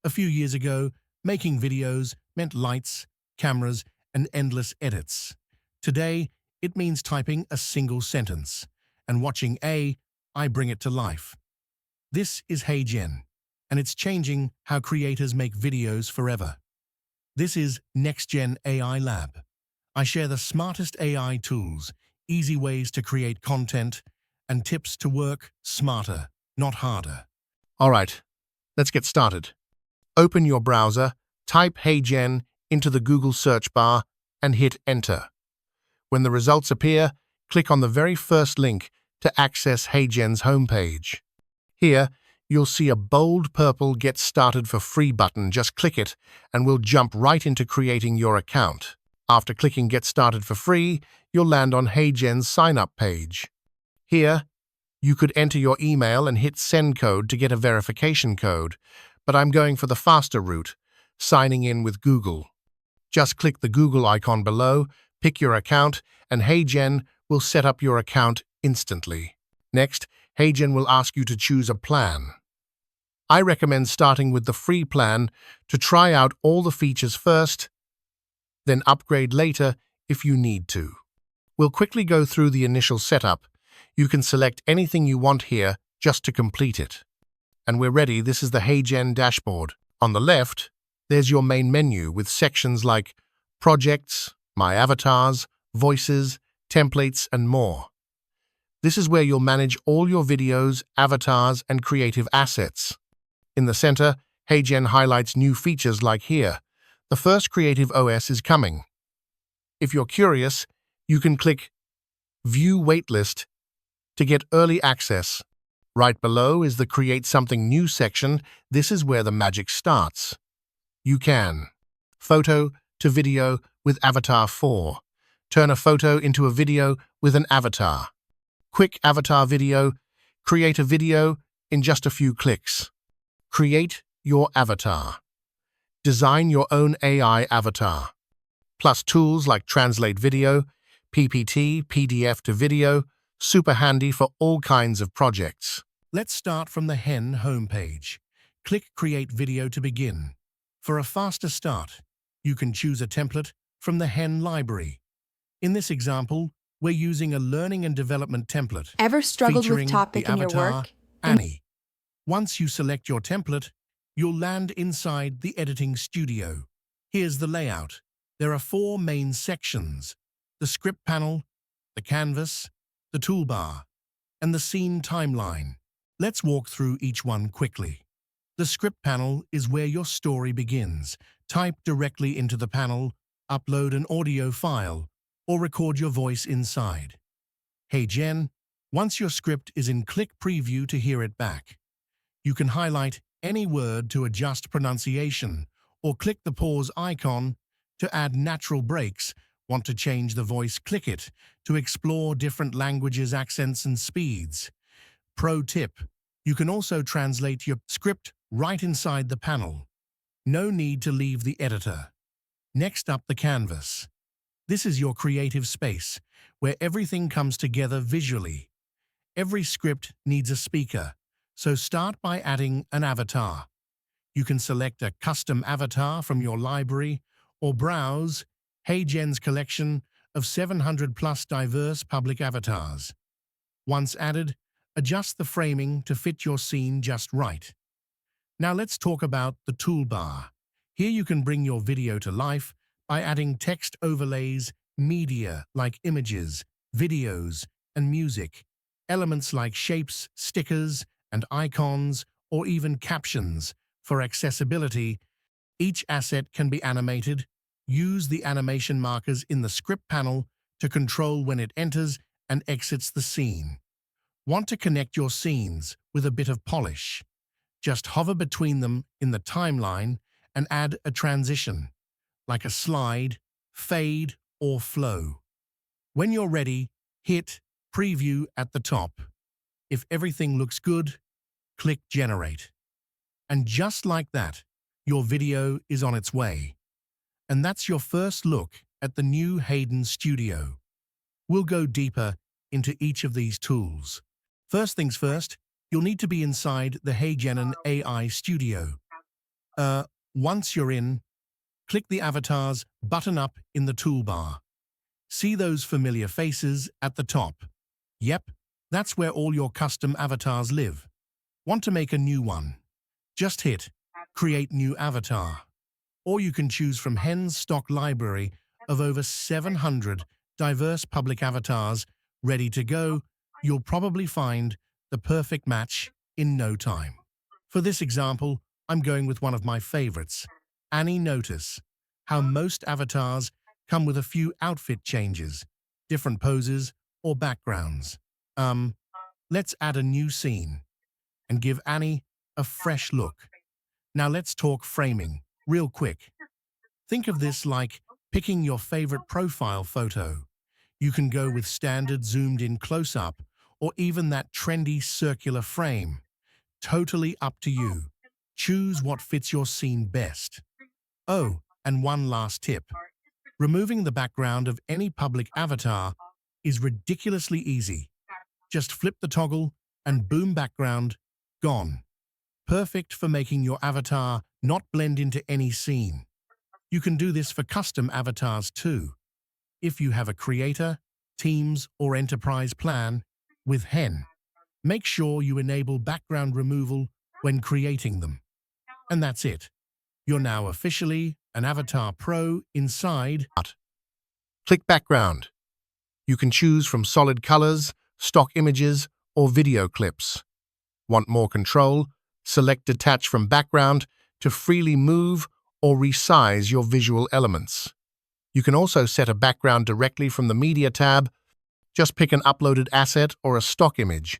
A few years ago, making videos meant lights, cameras, and endless edits. Today, it means typing a single sentence and watching AI bring it to life. This is HeyGen, and it's changing how creators make videos forever. This is NextGen AI Lab. I share the smartest AI tools, easy ways to create content, and tips to work smarter, not harder. All right, let's get started. Open your browser, type HeyGen into the Google search bar, and hit Enter. When the results appear, click on the very first link to access HeyGen's homepage. Here, you'll see a bold purple Get Started for Free button. Just click it, and we'll jump right into creating your account. After clicking Get Started for Free, you'll land on HeyGen's sign-up page. Here, you could enter your email and hit Send Code to get a verification code, but I'm going for the faster route, signing in with Google. Just click the Google icon below, pick your account, and HeyGen will set up your account instantly. Next, HeyGen will ask you to choose a plan. I recommend starting with the free plan to try out all the features first, then upgrade later if you need to. We'll quickly go through the initial setup. You can select anything you want here just to complete it. And we're ready. This is the HeyGen dashboard. On the left, there's your main menu with sections like Projects, My Avatars, Voices, Templates, and more. This is where you'll manage all your videos, avatars, and creative assets. In the center, HeyGen highlights new features like here. The first Creative OS is coming. If you're curious, you can click View Waitlist to get early access. Right below is the Create Something New section. This is where the magic starts. You can photo to video with Avatar 4. Turn a photo into a video with an avatar. Quick avatar video. Create a video in just a few clicks. Create your avatar. Design your own AI avatar. Plus tools like Translate Video, PPT, PDF to video, super handy for all kinds of projects. Let's start from the HeyGen homepage. Click Create Video to begin. For a faster start, you can choose a template from the HeyGen library. In this example, we're using a learning and development template. Ever struggled with featuring topic the in your avatar, work? Annie. Once you select your template, you'll land inside the editing studio. Here's the layout. There are 4 main sections: the script panel, the canvas, the toolbar, and the scene timeline. Let's walk through each one quickly. The script panel is where your story begins. Type directly into the panel, upload an audio file, or record your voice inside. HeyGen, once your script is in, click Preview to hear it back. You can highlight any word to adjust pronunciation, or click the pause icon to add natural breaks. Want to change the voice? Click it to explore different languages, accents, and speeds. Pro tip: you can also translate your script right inside the panel. No need to leave the editor. Next up, the canvas. This is your creative space, where everything comes together visually. Every script needs a speaker, so start by adding an avatar. You can select a custom avatar from your library or browse HeyGen's collection of 700+ diverse public avatars. Once added, adjust the framing to fit your scene just right. Now let's talk about the toolbar. Here you can bring your video to life by adding text overlays, media like images, videos, and music, elements like shapes, stickers, and icons, or even captions. For accessibility, each asset can be animated. Use the animation markers in the script panel to control when it enters and exits the scene. Want to connect your scenes with a bit of polish? Just hover between them in the timeline and add a transition, like a slide, fade, or flow. When you're ready, hit Preview at the top. If everything looks good, click Generate. And just like that, your video is on its way. And that's your first look at the new HeyGen Studio. We'll go deeper into each of these tools. First things first, you'll need to be inside the HeyGen AI Studio. Once you're in, click the Avatars button up in the toolbar. See those familiar faces at the top? Yep, that's where all your custom avatars live. Want to make a new one? Just hit Create New Avatar. Or you can choose from HeyGen's stock library of over 700 diverse public avatars ready to go. You'll probably find the perfect match in no time. For this example, I'm going with one of my favorites, Annie. Notice how most avatars come with a few outfit changes, different poses, or backgrounds. Let's add a new scene and give Annie a fresh look. Now let's talk framing, real quick. Think of this like picking your favorite profile photo. You can go with standard zoomed-in close-up or even that trendy circular frame. Totally up to you. Choose what fits your scene best. Oh, and one last tip. Removing the background of any public avatar is ridiculously easy. Just flip the toggle and boom, background gone. Perfect for making your avatar not blend into any scene. You can do this for custom avatars too. If you have a creator, teams, or enterprise plan with HeyGen, make sure you enable background removal when creating them. And that's it. You're now officially an Avatar Pro inside. Click Background. You can choose from solid colors, stock images, or video clips. Want more control? Select Detach from Background to freely move or resize your visual elements. You can also set a background directly from the Media tab. Just pick an uploaded asset or a stock image.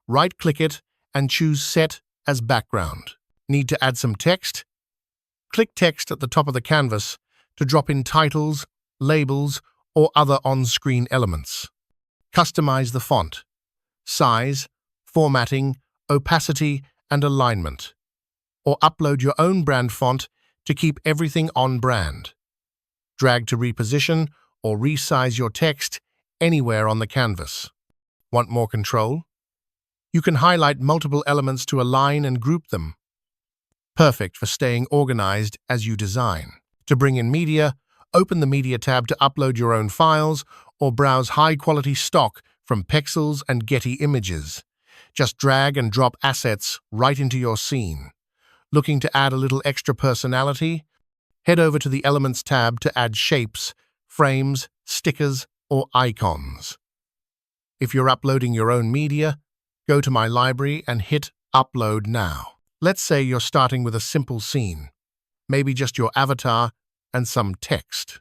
Right-click it and choose Set as Background. Need to add some text? Click Text at the top of the canvas to drop in titles, labels, or other on-screen elements. Customize the font, size, formatting, opacity, and alignment. Or upload your own brand font to keep everything on brand. Drag to reposition or resize your text anywhere on the canvas. Want more control? You can highlight multiple elements to align and group them. Perfect for staying organized as you design. To bring in media, open the Media tab to upload your own files or browse high-quality stock from Pexels and Getty Images. Just drag and drop assets right into your scene. Looking to add a little extra personality? Head over to the Elements tab to add shapes, frames, stickers, or icons. If you're uploading your own media, go to My Library and hit Upload Now. Let's say you're starting with a simple scene, maybe just your avatar and some text.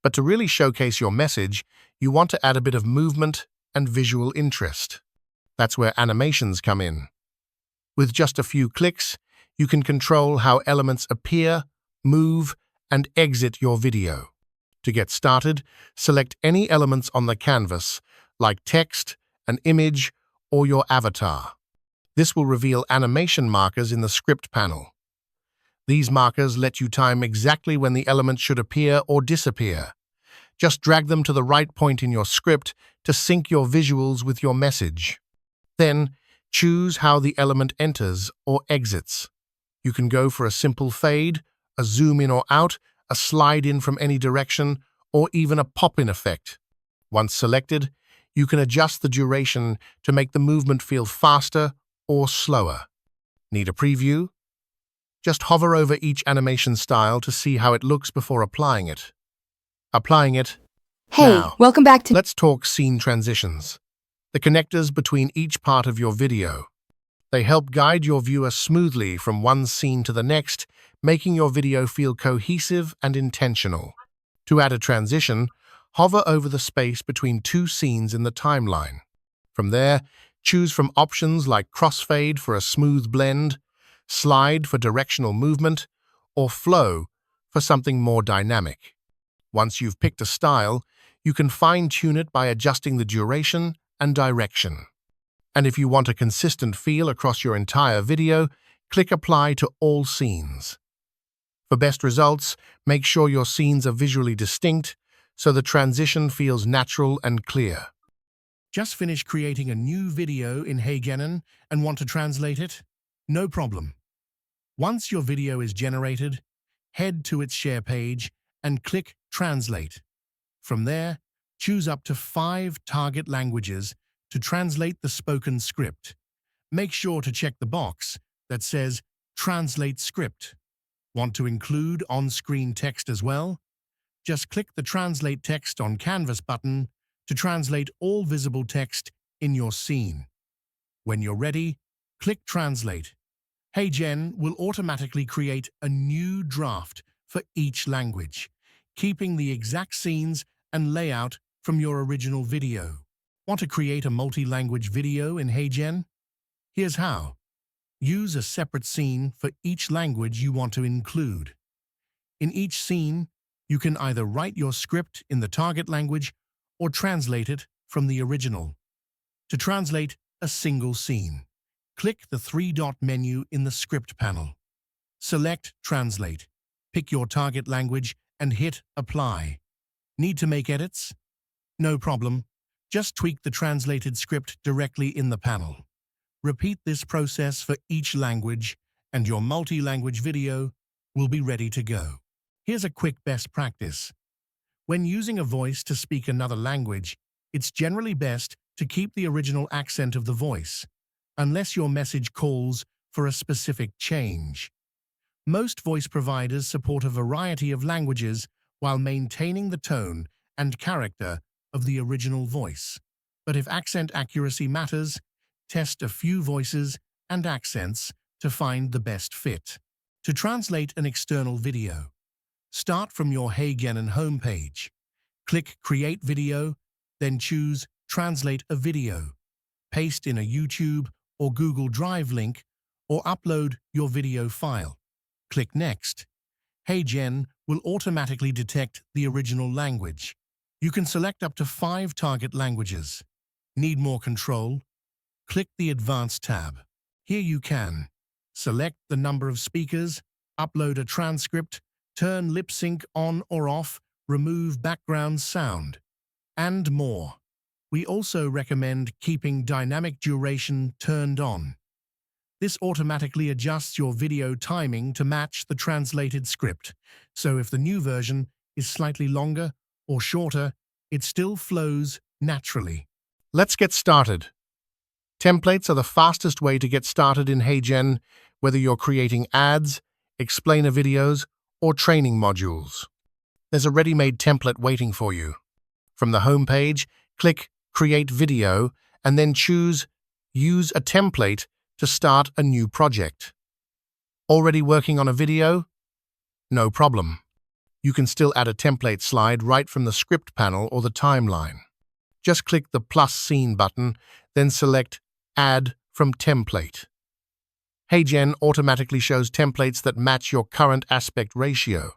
But to really showcase your message, you want to add a bit of movement and visual interest. That's where animations come in. With just a few clicks, you can control how elements appear, move, and exit your video. To get started, select any elements on the canvas, like text, an image, or your avatar. This will reveal animation markers in the script panel. These markers let you time exactly when the element should appear or disappear. Just drag them to the right point in your script to sync your visuals with your message. Then, choose how the element enters or exits. You can go for a simple fade, a zoom in or out, a slide in from any direction, or even a pop-in effect. Once selected, you can adjust the duration to make the movement feel faster or slower. Need a preview? Just hover over each animation style to see how it looks before applying it. Hey, Now, welcome back to... let's talk scene transitions, the connectors between each part of your video. They help guide your viewer smoothly from one scene to the next, making your video feel cohesive and intentional. To add a transition, hover over the space between two scenes in the timeline. From there, choose from options like crossfade for a smooth blend, slide for directional movement, or flow for something more dynamic. Once you've picked a style, you can fine-tune it by adjusting the duration and direction. And if you want a consistent feel across your entire video, click Apply to all scenes. For best results, make sure your scenes are visually distinct so the transition feels natural and clear. Just finished creating a new video in HeyGen and want to translate it? No problem. Once your video is generated, head to its share page and click Translate. From there, choose up to 5 target languages to translate the spoken script. Make sure to check the box that says Translate Script. Want to include on-screen text as well? Just click the Translate Text on Canvas button to translate all visible text in your scene. When you're ready, click Translate. HeyGen will automatically create a new draft for each language, keeping the exact scenes and layout from your original video. Want to create a multi-language video in HeyGen? Here's how. Use a separate scene for each language you want to include. In each scene, you can either write your script in the target language or translate it from the original. To translate a single scene, click the 3-dot menu in the script panel. Select Translate, pick your target language, and hit Apply. Need to make edits? No problem. Just tweak the translated script directly in the panel. Repeat this process for each language, and your multi-language video will be ready to go. Here's a quick best practice. When using a voice to speak another language, it's generally best to keep the original accent of the voice, unless your message calls for a specific change. Most voice providers support a variety of languages while maintaining the tone and character of the original voice. But if accent accuracy matters, test a few voices and accents to find the best fit. To translate an external video, start from your HeyGen homepage. Click Create Video, then choose Translate a Video. Paste in a YouTube or Google Drive link or upload your video file. Click Next. HeyGen will automatically detect the original language. You can select up to 5 target languages. Need more control? Click the Advanced tab. Here you can select the number of speakers, upload a transcript, turn lip sync on or off, remove background sound, and more. We also recommend keeping dynamic duration turned on. This automatically adjusts your video timing to match the translated script, so if the new version is slightly longer or shorter, it still flows naturally. Let's get started. Templates are the fastest way to get started in HeyGen, whether you're creating ads, explainer videos, or training modules. There's a ready-made template waiting for you. From the home page, click Create Video and then choose Use a Template to start a new project. Already working on a video? No problem. You can still add a template slide right from the script panel or the timeline. Just click the plus scene button, then select Add from Template. HeyGen automatically shows templates that match your current aspect ratio.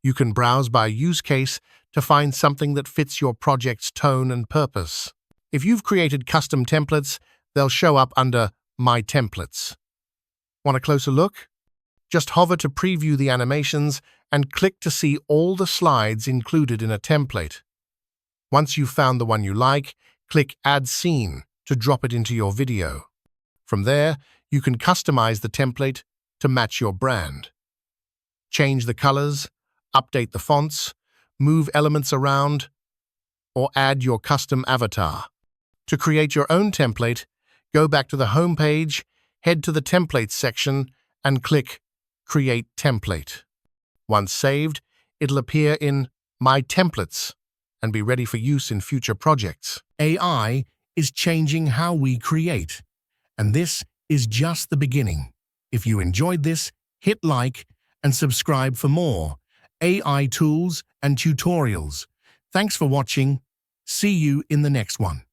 You can browse by use case to find something that fits your project's tone and purpose. If you've created custom templates, they'll show up under My Templates. Want a closer look? Just hover to preview the animations and click to see all the slides included in a template. Once you've found the one you like, click Add Scene to drop it into your video. From there, you can customize the template to match your brand. Change the colors, update the fonts, move elements around, or add your custom avatar. To create your own template, go back to the home page, head to the Templates section, and click Create Template. Once saved, it'll appear in My Templates and be ready for use in future projects. AI is changing how we create, and this is just the beginning. If you enjoyed this, hit like and subscribe for more AI tools and tutorials. Thanks for watching. See you in the next one.